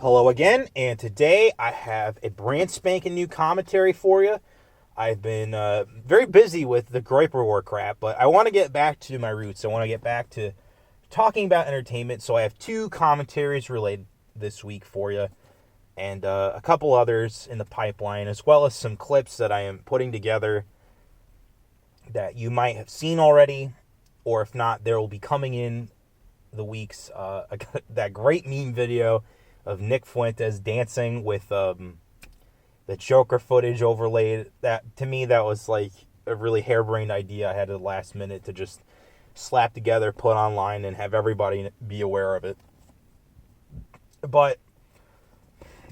Hello again, and today I have a brand spanking new commentary for you. I've been very busy with the Groiper War crap, but I want to get back to my roots. I want to get back to talking about entertainment, so I have two commentaries related this week for you, and a couple others in the pipeline, as well as some clips that I am putting together that you might have seen already, or if not, there will be coming in the weeks. I got that great meme video of Nick Fuentes dancing with the Joker footage overlaid. That, to me, that was like a really harebrained idea I had at the last minute to just slap together, put online, and have everybody be aware of it. But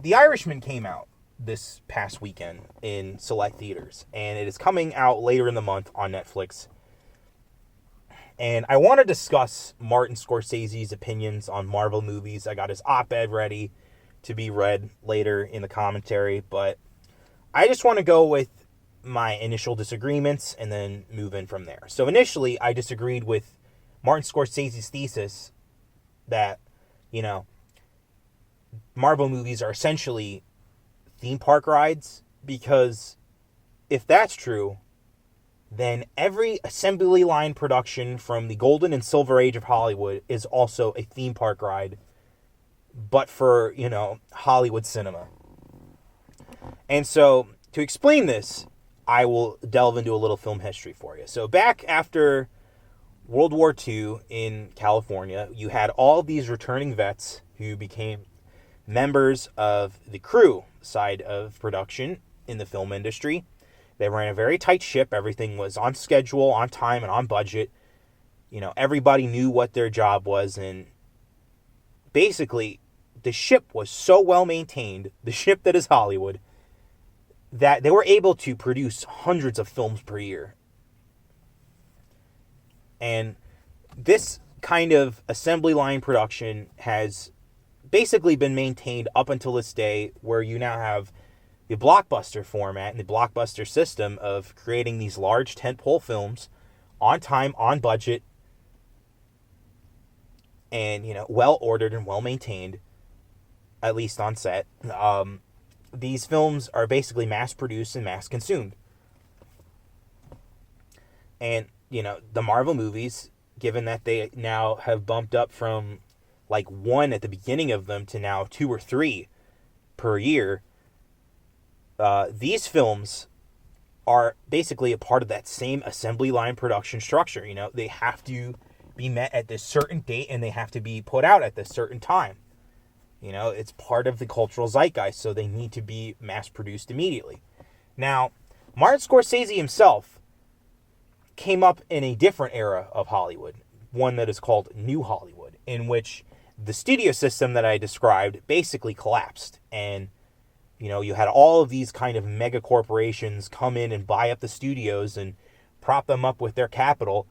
The Irishman came out this past weekend in select theaters, and it is coming out later in the month on Netflix. And I want to discuss Martin Scorsese's opinions on Marvel movies. I got his op-ed ready to be read later in the commentary, but I just want to go with my initial disagreements and then move in from there. So initially, I disagreed with Martin Scorsese's thesis that, Marvel movies are essentially theme park rides, because if that's true, then every assembly line production from the golden and silver age of Hollywood is also a theme park ride, but for, Hollywood cinema. And so, to explain this, I will delve into a little film history for you. So back after World War II in California, you had all these returning vets who became members of the crew side of production in the film industry. They ran a very tight ship. Everything was on schedule, on time, and on budget. Everybody knew what their job was, and basically, the ship was so well maintained, the ship that is Hollywood, that they were able to produce hundreds of films per year. And this kind of assembly line production has basically been maintained up until this day, where you now have the blockbuster format and the blockbuster system of creating these large tentpole films on time, on budget, and, well ordered and well maintained, at least on set. These films are basically mass produced and mass consumed. And, the Marvel movies, given that they now have bumped up from like one at the beginning of them to now 2 or 3 per year, these films are basically a part of that same assembly line production structure. They have to be met at this certain date, and they have to be put out at this certain time. It's part of the cultural zeitgeist, so they need to be mass-produced immediately. Now, Martin Scorsese himself came up in a different era of Hollywood, one that is called New Hollywood, in which the studio system that I described basically collapsed, and you had all of these kind of mega corporations come in and buy up the studios and prop them up with their capital,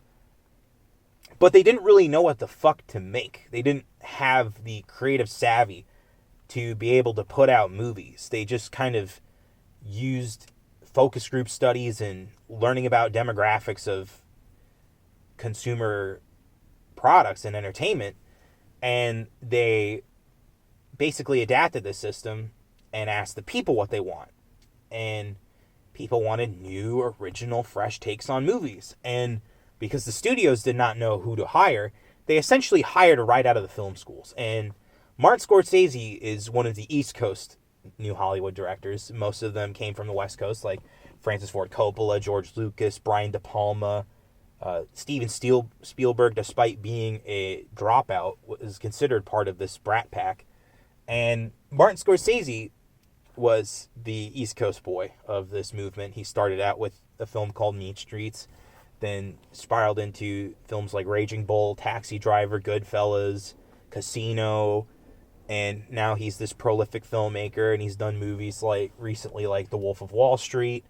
but they didn't really know what the fuck to make. They didn't have the creative savvy to be able to put out movies. They just kind of used focus group studies and learning about demographics of consumer products and entertainment, and they basically adapted this system and asked the people what they want. And people wanted new, original, fresh takes on movies. And because the studios did not know who to hire, they essentially hired right out of the film schools. And Martin Scorsese is one of the East Coast New Hollywood directors. Most of them came from the West Coast, like Francis Ford Coppola, George Lucas, Brian De Palma. Steven Spielberg, despite being a dropout, was considered part of this brat pack. And Martin Scorsese was the East Coast boy of this movement. He started out with a film called Mean Streets, then spiraled into films like Raging Bull, Taxi Driver, Goodfellas, Casino, and now he's this prolific filmmaker, and he's done movies like recently like The Wolf of Wall Street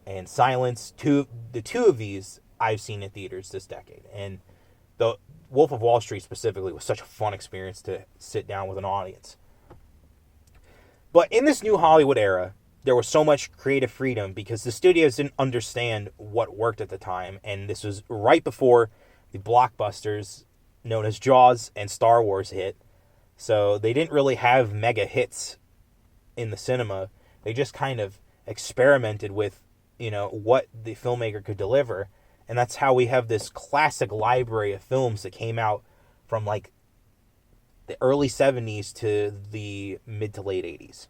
and Silence. The two of these I've seen in theaters this decade, and The Wolf of Wall Street specifically was such a fun experience to sit down with an audience. But in this New Hollywood era, there was so much creative freedom because the studios didn't understand what worked at the time, and this was right before the blockbusters known as Jaws and Star Wars hit. So they didn't really have mega hits in the cinema. They just kind of experimented with, what the filmmaker could deliver. And that's how we have this classic library of films that came out from like the early 70s to the mid to late 80s.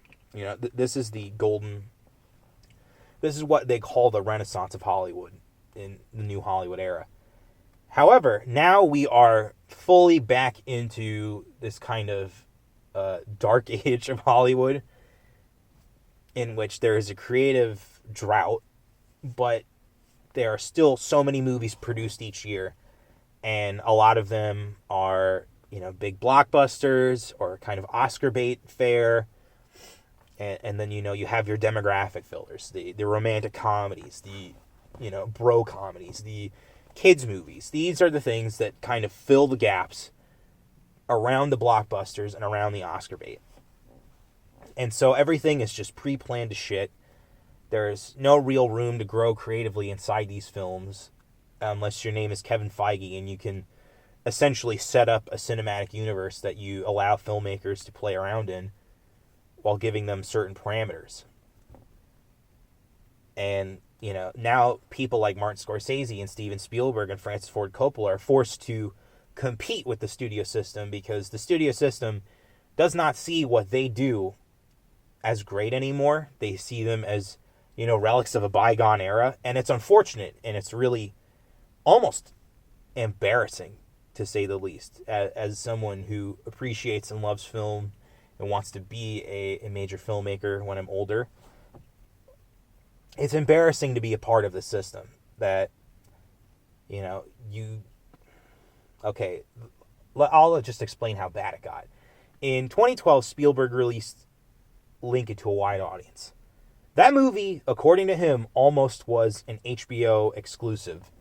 This is this is what they call the Renaissance of Hollywood in the new Hollywood era. However, now we are fully back into this kind of dark age of Hollywood in which there is a creative drought, but there are still so many movies produced each year, and a lot of them are, big blockbusters or kind of Oscar bait fare. And then, you have your demographic fillers, the romantic comedies, the, bro comedies, the kids movies. These are the things that kind of fill the gaps around the blockbusters and around the Oscar bait. And so everything is just pre-planned to shit. There's no real room to grow creatively inside these films unless your name is Kevin Feige and you can essentially set up a cinematic universe that you allow filmmakers to play around in while giving them certain parameters. And, now people like Martin Scorsese and Steven Spielberg and Francis Ford Coppola are forced to compete with the studio system because the studio system does not see what they do as great anymore. They see them as, relics of a bygone era. And it's unfortunate, and it's really almost embarrassing, to say the least, as someone who appreciates and loves film and wants to be a major filmmaker when I'm older. It's embarrassing to be a part of the system that, okay, I'll just explain how bad it got. In 2012, Spielberg released Lincoln to a wide audience. That movie, according to him, almost was an HBO exclusive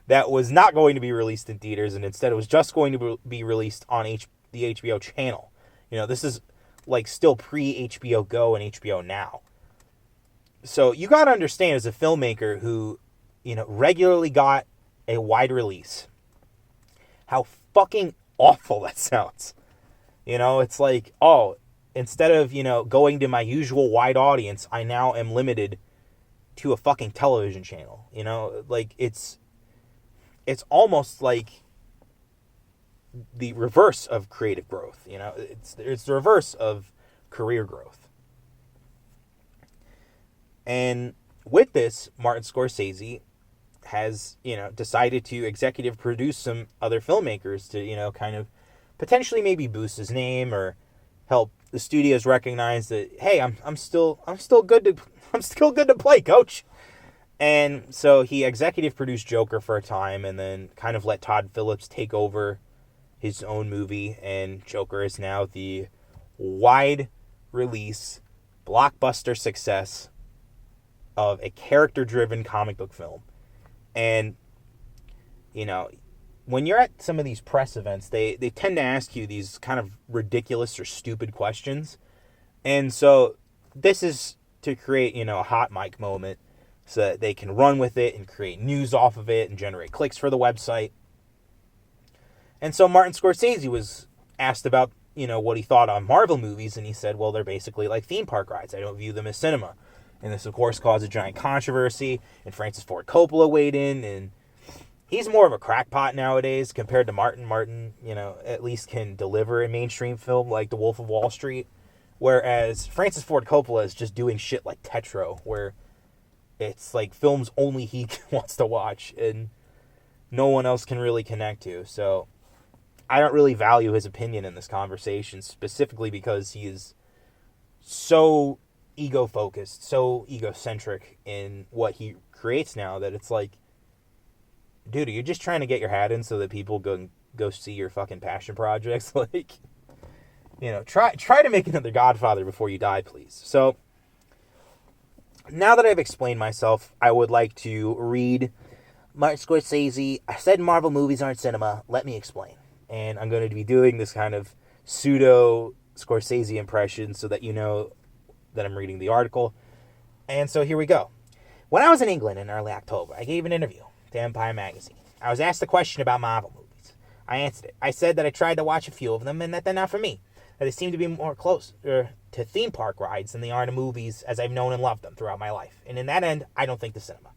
that was not going to be released in theaters, and instead it was just going to be released on the HBO channel. This is like still pre-HBO Go and HBO Now. So you got to understand, as a filmmaker who, regularly got a wide release, how fucking awful that sounds. It's like, oh, instead of, going to my usual wide audience, I now am limited to a fucking television channel. Like it's almost like the reverse of creative growth. It's the reverse of career growth. And with this, Martin Scorsese has, decided to executive produce some other filmmakers to, kind of potentially maybe boost his name or help the studios recognize that, hey, I'm still good to play, coach. And so he executive produced Joker for a time and then kind of let Todd Phillips take over his own movie, and Joker is now the wide release blockbuster success of a character-driven comic book film. And, when you're at some of these press events, they tend to ask you these kind of ridiculous or stupid questions. And so this is to create, a hot mic moment so that they can run with it and create news off of it and generate clicks for the website. And so Martin Scorsese was asked about, what he thought on Marvel movies, and he said, well, they're basically like theme park rides. I don't view them as cinema. And this, of course, caused a giant controversy, and Francis Ford Coppola weighed in, and he's more of a crackpot nowadays compared to Martin. Martin, at least can deliver a mainstream film like The Wolf of Wall Street, whereas Francis Ford Coppola is just doing shit like Tetro, where it's like films only he wants to watch, and no one else can really connect to. So I don't really value his opinion in this conversation, specifically because he is so ego-focused, so egocentric in what he creates now that it's like, dude, are you just trying to get your hat in so that people go see your fucking passion projects? Like, try to make another Godfather before you die, please. So now that I've explained myself, I would like to read Martin Scorsese. I said Marvel movies aren't cinema. Let me explain. And I'm going to be doing this kind of pseudo Scorsese impression so that you know that I'm reading the article. And so here we go. When I was in England in early October, I gave an interview to Empire magazine. I was asked a question about Marvel movies. I answered it. I said that I tried to watch a few of them and that they're not for me. That they seem to be more close to theme park rides than they are to movies as I've known and loved them throughout my life. And in that end, I don't think the cinema.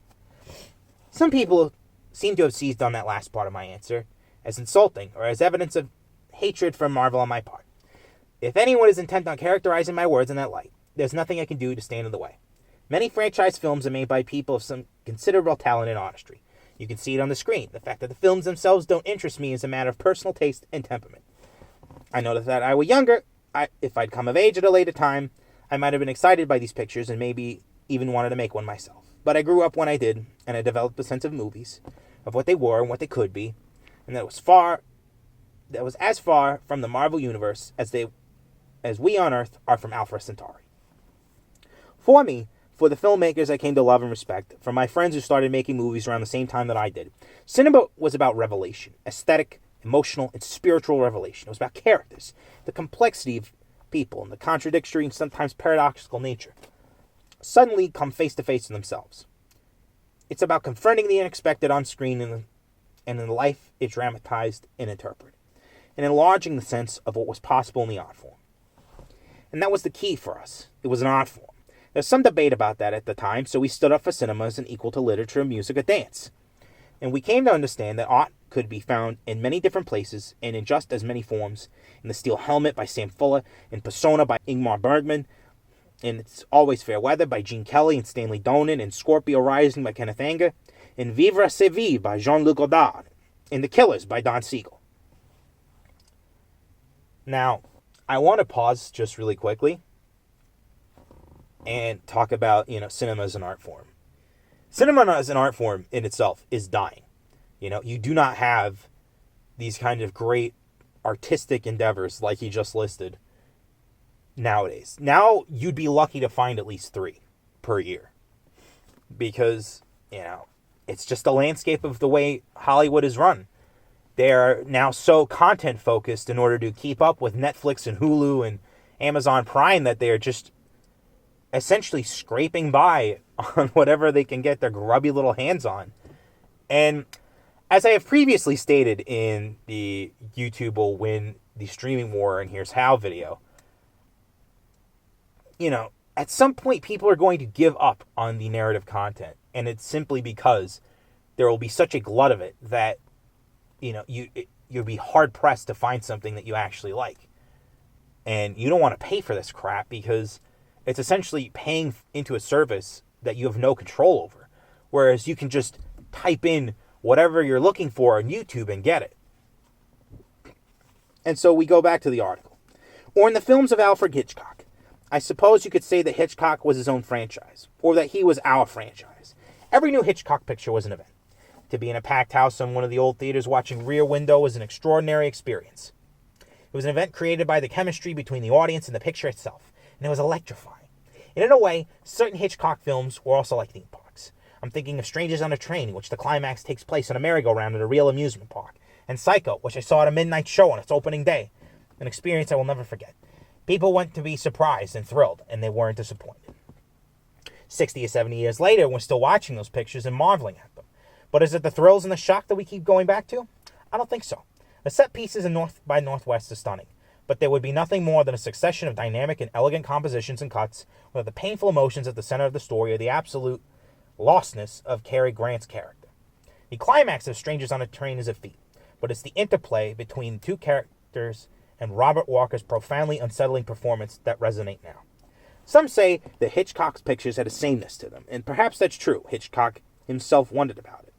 Some people seem to have seized on that last part of my answer as insulting or as evidence of hatred for Marvel on my part. If anyone is intent on characterizing my words in that light, there's nothing I can do to stand in the way. Many franchise films are made by people of some considerable talent and artistry. You can see it on the screen. The fact that the films themselves don't interest me is a matter of personal taste and temperament. I noticed that I were younger, if I'd come of age at a later time, I might have been excited by these pictures and maybe even wanted to make one myself. But I grew up when I did, and I developed a sense of movies, of what they were and what they could be, and that was as far from the Marvel Universe as we on Earth are from Alpha Centauri. For me, for the filmmakers I came to love and respect, from my friends who started making movies around the same time that I did, cinema was about revelation, aesthetic, emotional, and spiritual revelation. It was about characters, the complexity of people, and the contradictory and sometimes paradoxical nature suddenly come face to face with themselves. It's about confronting the unexpected on screen and in life it dramatized and interpreted, and enlarging the sense of what was possible in the art form. And that was the key for us. It was an art form. There's some debate about that at the time, so we stood up for cinema as an equal to literature, music, or dance. And we came to understand that art could be found in many different places and in just as many forms. In The Steel Helmet by Sam Fuller, in Persona by Ingmar Bergman, in It's Always Fair Weather by Gene Kelly and Stanley Donen, in Scorpio Rising by Kenneth Anger, in Vivre sa vie by Jean-Luc Godard, in The Killers by Don Siegel. Now, I want to pause just really quickly and talk about, cinema as an art form. Cinema as an art form in itself is dying. You do not have these kind of great artistic endeavors like you just listed nowadays. Now, you'd be lucky to find at least 3 per year. Because, it's just the landscape of the way Hollywood is run. They're now so content focused in order to keep up with Netflix and Hulu and Amazon Prime that they are just essentially scraping by on whatever they can get their grubby little hands on. And as I have previously stated in the YouTube will win the streaming war and here's how video, at some point people are going to give up on the narrative content. And it's simply because there will be such a glut of it that, you'll be hard pressed to find something that you actually like. And you don't want to pay for this crap because it's essentially paying into a service that you have no control over. Whereas you can just type in whatever you're looking for on YouTube and get it. And so we go back to the article. Or in the films of Alfred Hitchcock. I suppose you could say that Hitchcock was his own franchise. Or that he was our franchise. Every new Hitchcock picture was an event. To be in a packed house in one of the old theaters watching Rear Window was an extraordinary experience. It was an event created by the chemistry between the audience and the picture itself. And it was electrifying. And in a way, certain Hitchcock films were also like theme parks. I'm thinking of Strangers on a Train, in which the climax takes place on a merry-go-round at a real amusement park. And Psycho, which I saw at a midnight show on its opening day. An experience I will never forget. People went to be surprised and thrilled, and they weren't disappointed. 60 or 70 years later, we're still watching those pictures and marveling at them. But is it the thrills and the shock that we keep going back to? I don't think so. The set pieces in North by Northwest are stunning. But there would be nothing more than a succession of dynamic and elegant compositions and cuts, where the painful emotions at the center of the story are the absolute lostness of Cary Grant's character. The climax of Strangers on a Train is a feat, but it's the interplay between the two characters and Robert Walker's profoundly unsettling performance that resonate now. Some say that Hitchcock's pictures had a sameness to them, and perhaps that's true. Hitchcock himself wondered about it.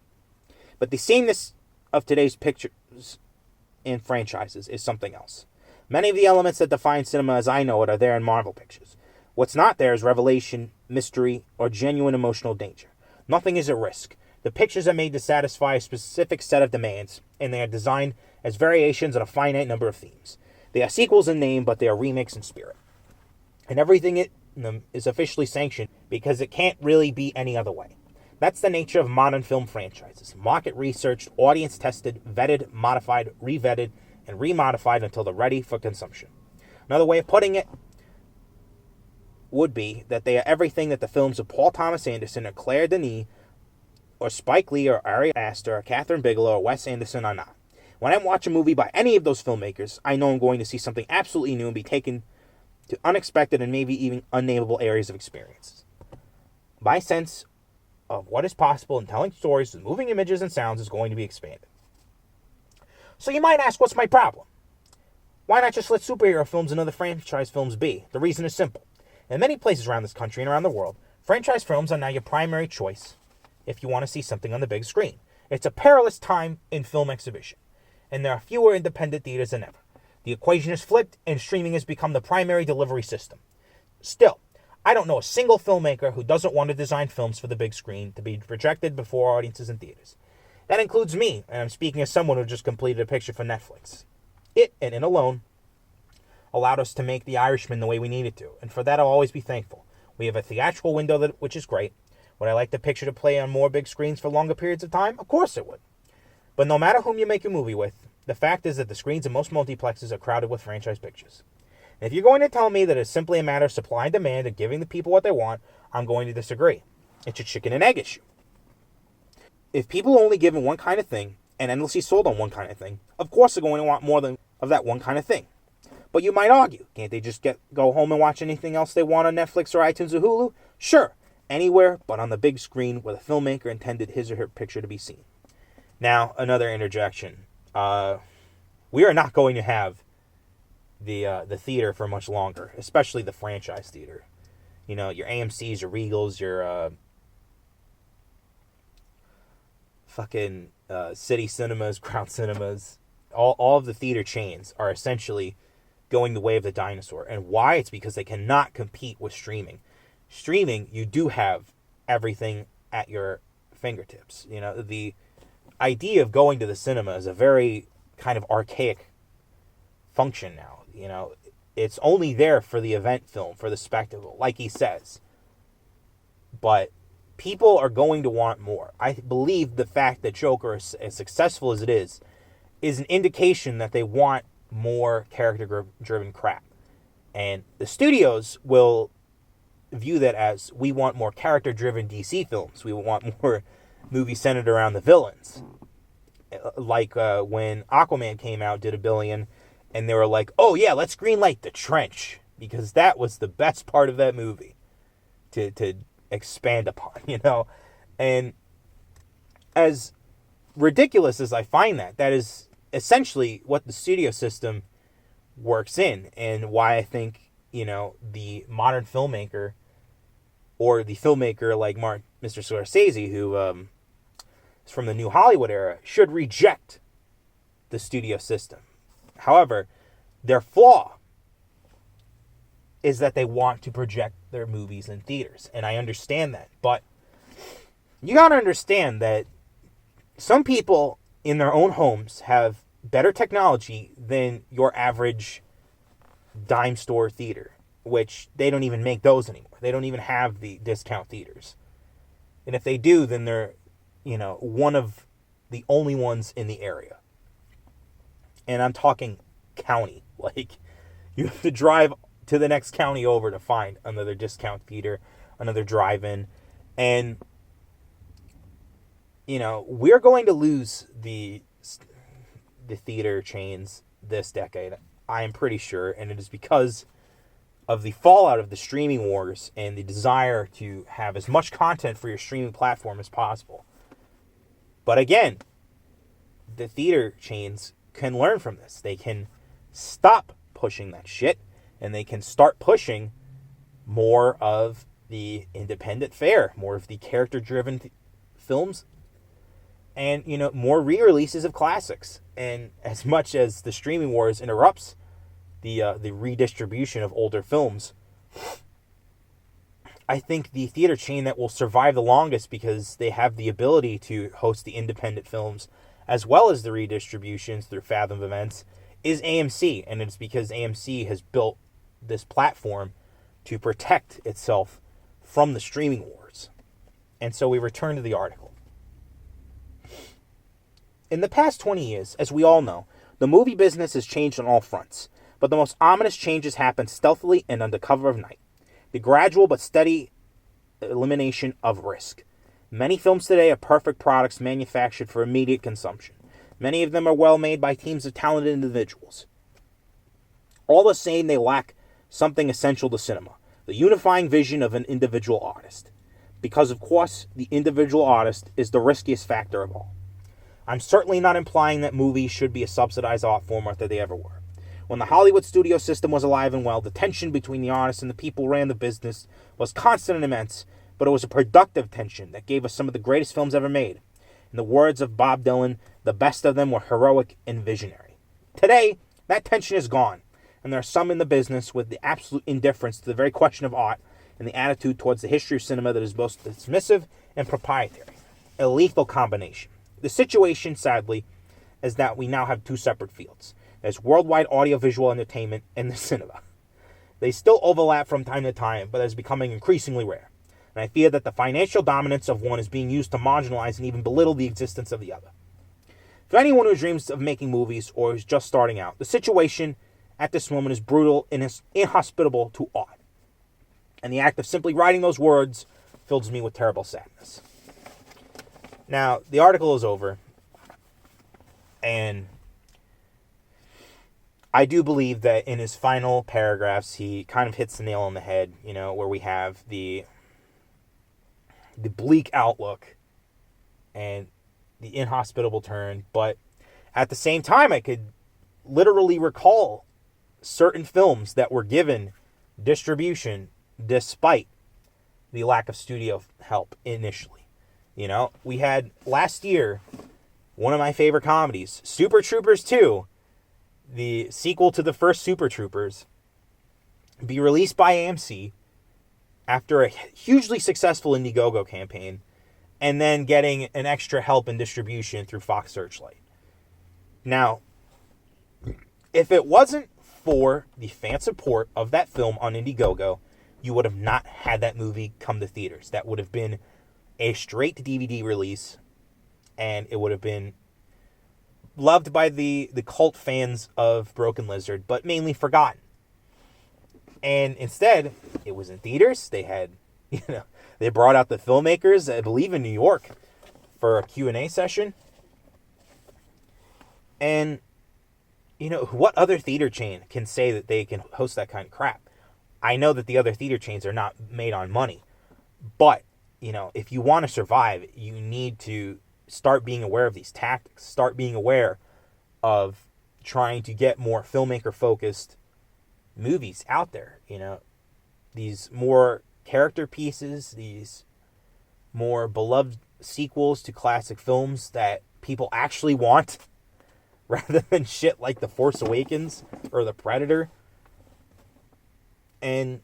But the sameness of today's pictures and franchises is something else. Many of the elements that define cinema as I know it are there in Marvel pictures. What's not there is revelation, mystery, or genuine emotional danger. Nothing is at risk. The pictures are made to satisfy a specific set of demands, and they are designed as variations on a finite number of themes. They are sequels in name, but they are remakes in spirit. And everything in them is officially sanctioned because it can't really be any other way. That's the nature of modern film franchises. Market researched, audience tested, vetted, modified, revetted, and remodified until they're ready for consumption. Another way of putting it would be that they are everything that the films of Paul Thomas Anderson or Claire Denis or Spike Lee or Ari Aster or Catherine Bigelow or Wes Anderson are not. When I watch a movie by any of those filmmakers, I know I'm going to see something absolutely new and be taken to unexpected and maybe even unnameable areas of experiences. My sense of what is possible in telling stories with moving images and sounds is going to be expanded. So you might ask, what's my problem? Why not just let superhero films and other franchise films be? The reason is simple. In many places around this country and around the world, franchise films are now your primary choice if you want to see something on the big screen. It's a perilous time in film exhibition, and there are fewer independent theaters than ever. The equation is flipped, and streaming has become the primary delivery system. Still, I don't know a single filmmaker who doesn't want to design films for the big screen to be projected before audiences in theaters. That includes me, and I'm speaking as someone who just completed a picture for Netflix. It, and it alone, allowed us to make The Irishman the way we needed to, and for that I'll always be thankful. We have a theatrical window, which is great. Would I like the picture to play on more big screens for longer periods of time? Of course it would. But no matter whom you make a movie with, the fact is that the screens in most multiplexes are crowded with franchise pictures. And if you're going to tell me that it's simply a matter of supply and demand and giving the people what they want, I'm going to disagree. It's a chicken and egg issue. If people are only given one kind of thing and endlessly sold on one kind of thing, of course they're going to want more of that one kind of thing. But you might argue, can't they just go home and watch anything else they want on Netflix or iTunes or Hulu? Sure, anywhere but on the big screen where the filmmaker intended his or her picture to be seen. Now, another interjection. We are not going to have the theater for much longer, especially the franchise theater. You know, your AMCs, your Regals, your fucking City Cinemas, Crown Cinemas, all of the theater chains are essentially going the way of the dinosaur. And why? It's because they cannot compete with streaming. Streaming, you do have everything at your fingertips. You know, the idea of going to the cinema is a very kind of archaic function now. You know, it's only there for the event film, for the spectacle, like he says. But people are going to want more. I believe the fact that Joker is as successful as it is an indication that they want more character-driven crap. And the studios will view that as, we want more character-driven DC films. We want more movies centered around the villains. Like when Aquaman came out, did $1 billion, and they were like, oh yeah, let's greenlight The Trench, because that was the best part of that movie to expand upon, you know? And as ridiculous as I find that is essentially what the studio system works in, and why I think, you know, the modern filmmaker, or the filmmaker like Mr. Scorsese, who is from the New Hollywood era, should reject the studio system. However, their flaw is that they want to project their movies in theaters, and I understand that, but you gotta understand that some people in their own homes have better technology than your average dime store theater, which they don't even make those anymore. They don't even have the discount theaters. And if they do, then they're, you know, one of the only ones in the area. And I'm talking county. Like, you have to drive to the next county over to find another discount theater, another drive-in. And, you know, we're going to lose the theater chains this decade, I am pretty sure, and it is because of the fallout of the streaming wars and the desire to have as much content for your streaming platform as possible. But again, the theater chains can learn from this. They can stop pushing that shit, and they can start pushing more of the independent fare, more of the character-driven films, and, you know, more re-releases of classics. And as much as the streaming wars interrupts the redistribution of older films, I think the theater chain that will survive the longest, because they have the ability to host the independent films as well as the redistributions through Fathom events, is AMC. And it's because AMC has built this platform to protect itself from the streaming wars. And so we return to the article. In the past 20 years, as we all know, the movie business has changed on all fronts, but the most ominous changes happen stealthily and under cover of night. The gradual but steady elimination of risk. Many films today are perfect products manufactured for immediate consumption. Many of them are well made by teams of talented individuals. All the same, they lack something essential to cinema, the unifying vision of an individual artist. Because, of course, the individual artist is the riskiest factor of all. I'm certainly not implying that movies should be a subsidized art form or that they ever were. When the Hollywood studio system was alive and well, the tension between the artists and the people who ran the business was constant and immense, but it was a productive tension that gave us some of the greatest films ever made. In the words of Bob Dylan, the best of them were heroic and visionary. Today, that tension is gone, and there are some in the business with the absolute indifference to the very question of art and the attitude towards the history of cinema that is both dismissive and proprietary. A lethal combination. The situation, sadly, is that we now have two separate fields. There's worldwide audiovisual entertainment and the cinema. They still overlap from time to time, but it's becoming increasingly rare. And I fear that the financial dominance of one is being used to marginalize and even belittle the existence of the other. For anyone who dreams of making movies or is just starting out, the situation at this moment is brutal and is inhospitable to art. And the act of simply writing those words fills me with terrible sadness. Now, the article is over, and I do believe that in his final paragraphs, he kind of hits the nail on the head, where we have the bleak outlook and the inhospitable turn. But at the same time, I could literally recall certain films that were given distribution despite the lack of studio help initially. We had last year one of my favorite comedies, Super Troopers 2, the sequel to the first Super Troopers, be released by AMC after a hugely successful Indiegogo campaign, and then getting an extra help in distribution through Fox Searchlight. Now, if it wasn't for the fan support of that film on Indiegogo, you would have not had that movie come to theaters. That would have been a straight DVD release, and it would have been loved by the cult fans of Broken Lizard, but mainly forgotten. And instead, it was in theaters. They had, they brought out the filmmakers, I believe in New York, for a Q&A session. And, what other theater chain can say that they can host that kind of crap? I know that the other theater chains are not made on money, but, if you want to survive, you need to start being aware of these tactics, start being aware of trying to get more filmmaker-focused movies out there, these more character pieces, these more beloved sequels to classic films that people actually want, rather than shit like The Force Awakens or The Predator. And,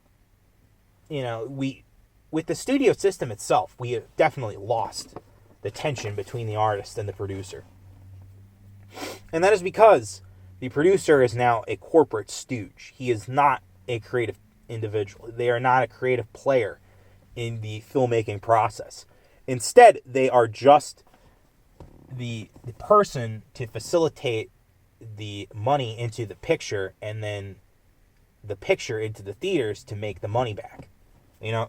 with the studio system itself, we have definitely lost the tension between the artist and the producer. And that is because the producer is now a corporate stooge. He is not a creative individual. They are not a creative player in the filmmaking process. Instead, they are just the person to facilitate the money into the picture and then the picture into the theaters to make the money back.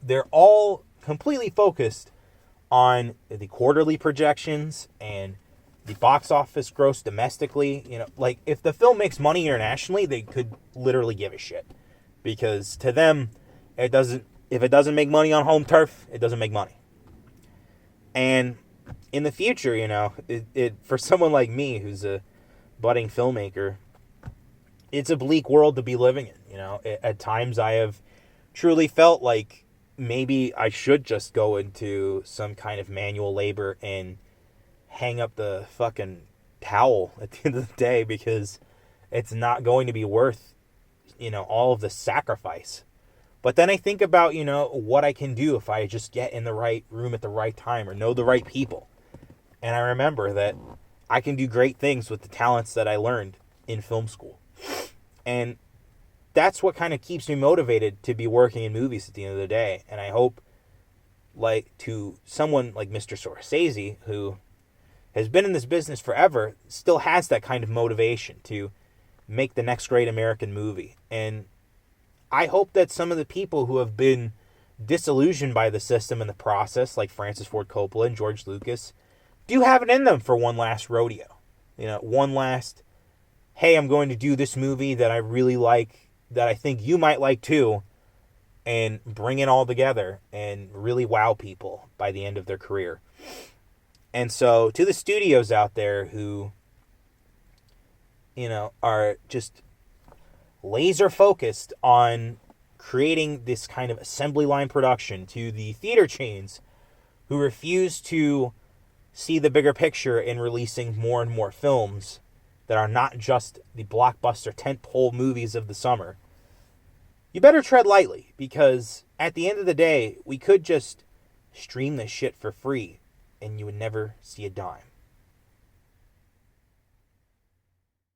They're all completely focused on the quarterly projections and the box office gross domestically. If the film makes money internationally, they could literally give a shit. Because to them, if it doesn't make money on home turf, it doesn't make money. And in the future, it for someone like me who's a budding filmmaker, it's a bleak world to be living in. At times I have truly felt like maybe I should just go into some kind of manual labor and hang up the fucking towel at the end of the day, because it's not going to be worth, all of the sacrifice. But then I think about, what I can do if I just get in the right room at the right time or know the right people. And I remember that I can do great things with the talents that I learned in film school. And that's what kind of keeps me motivated to be working in movies at the end of the day. And I hope, to someone like Mr. Scorsese, who has been in this business forever, still has that kind of motivation to make the next great American movie. And I hope that some of the people who have been disillusioned by the system and the process, like Francis Ford Coppola and George Lucas, do have it in them for one last rodeo. one last, hey, I'm going to do this movie that I really like, that I think you might like too, and bring it all together and really wow people by the end of their career. And so to the studios out there who, are just laser focused on creating this kind of assembly line production, to the theater chains who refuse to see the bigger picture in releasing more and more films that are not just the blockbuster tentpole movies of the summer, you better tread lightly, because at the end of the day, we could just stream this shit for free and you would never see a dime.